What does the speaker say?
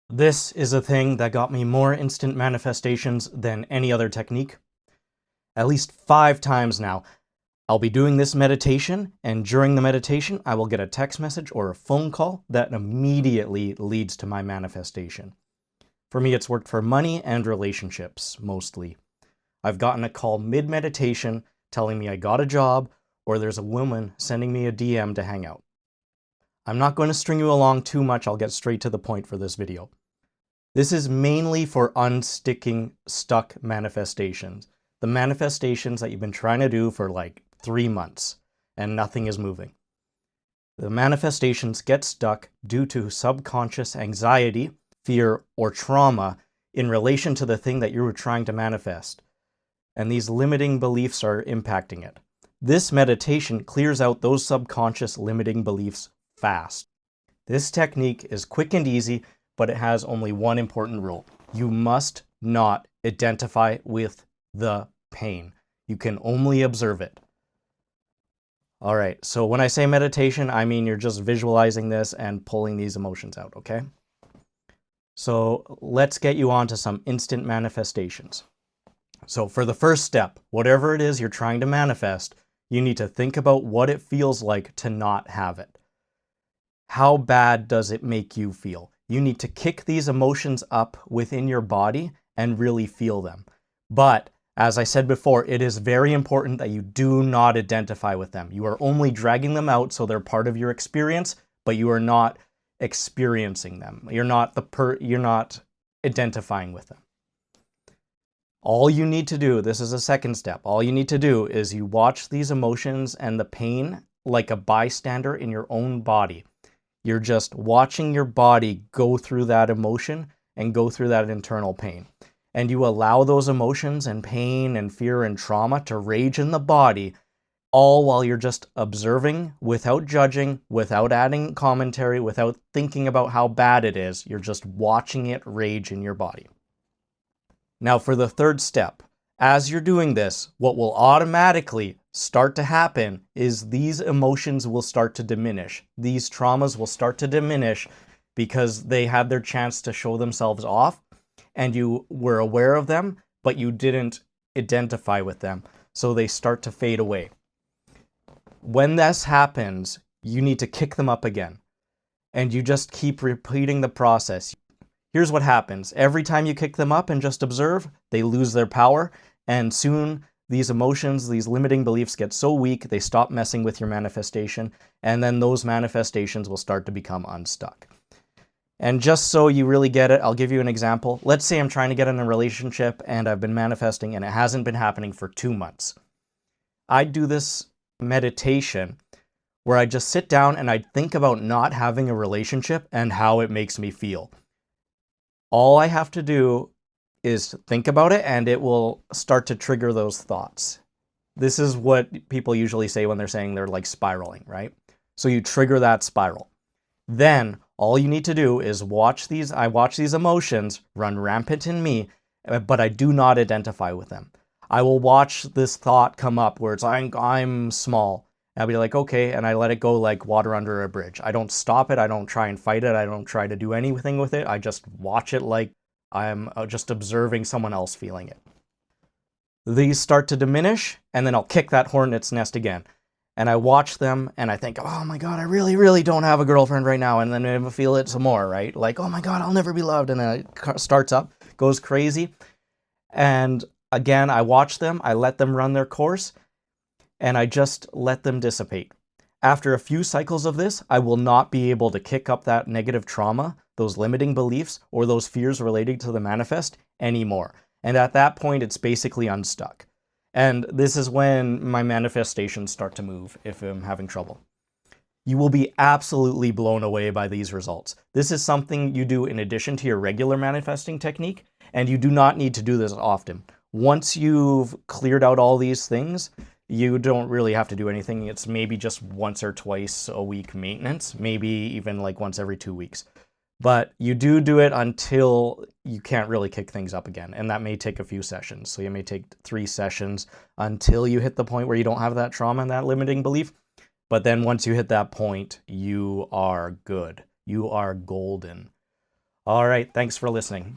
This is a thing that got me more instant manifestations than any other technique. At least 5 times now. I'll be doing this meditation, and during the meditation, I will get a text message or a phone call that immediately leads to my manifestation. For me, it's worked for money and relationships, mostly. I've gotten a call mid-meditation telling me I got a job, or there's a woman sending me a DM to hang out. I'm not going to string you along too much, I'll get straight to the point for this video. This is mainly for unsticking stuck manifestations. The manifestations that you've been trying to do for like 3 months and nothing is moving. The manifestations get stuck due to subconscious anxiety, fear, or trauma in relation to the thing that you were trying to manifest. And these limiting beliefs are impacting it. This meditation clears out those subconscious limiting beliefs fast. This technique is quick and easy, but it has only one important rule. You must not identify with the pain. You can only observe it. All right, so when I say meditation, I mean you're just visualizing this and pulling these emotions out, okay? So let's get you on to some instant manifestations. So for the first step, whatever it is you're trying to manifest, you need to think about what it feels like to not have it. How bad does it make you feel? You need to kick these emotions up within your body and really feel them. But as I said before, it is very important that you do not identify with them. You are only dragging them out so they're part of your experience, but you are not experiencing them. You're not identifying with them. All you need to do, this is a second step, all you need to do is you watch these emotions and the pain like a bystander in your own body. You're just watching your body go through that emotion and go through that internal pain. And you allow those emotions and pain and fear and trauma to rage in the body, all while you're just observing without judging, without adding commentary, without thinking about how bad it is. You're just watching it rage in your body. Now for the third step, as you're doing this, what will automatically start to happen is these emotions will start to diminish. These traumas will start to diminish because they had their chance to show themselves off and you were aware of them, but you didn't identify with them. So they start to fade away. When this happens, you need to kick them up again. And you just keep repeating the process. Here's what happens. Every time you kick them up and just observe, they lose their power. And soon these emotions, these limiting beliefs get so weak, they stop messing with your manifestation. And then those manifestations will start to become unstuck. And just so you really get it, I'll give you an example. Let's say I'm trying to get in a relationship and I've been manifesting and it hasn't been happening for 2 months. I'd do this meditation where I just sit down and I'd think about not having a relationship and how it makes me feel. All I have to do is think about it and it will start to trigger those thoughts. This is what people usually say when they're saying they're like spiraling, right? So you trigger that spiral. Then all you need to do is watch these emotions run rampant in me, but I do not identify with them. I will watch this thought come up where it's I'm small. I'll be like, okay, and I let it go like water under a bridge. I don't stop it. I don't try and fight it. I don't try to do anything with it. I just watch it like I'm just observing someone else feeling it. These start to diminish, and then I'll kick that hornet's nest again. And I watch them, and I think, oh my God, I really, really don't have a girlfriend right now. And then I feel it some more, right? Like, oh my God, I'll never be loved. And then it starts up, goes crazy. And again, I watch them. I let them run their course. And I just let them dissipate. After a few cycles of this, I will not be able to kick up that negative trauma, those limiting beliefs, or those fears related to the manifest anymore. And at that point, it's basically unstuck. And this is when my manifestations start to move if I'm having trouble. You will be absolutely blown away by these results. This is something you do in addition to your regular manifesting technique, and you do not need to do this often. Once you've cleared out all these things, you don't really have to do anything. It's maybe just once or twice a week maintenance, maybe even like once every 2 weeks. But you do it until you can't really kick things up again. And that may take a few sessions. So you may take 3 sessions until you hit the point where you don't have that trauma and that limiting belief. But then once you hit that point, you are good. You are golden. All right, thanks for listening.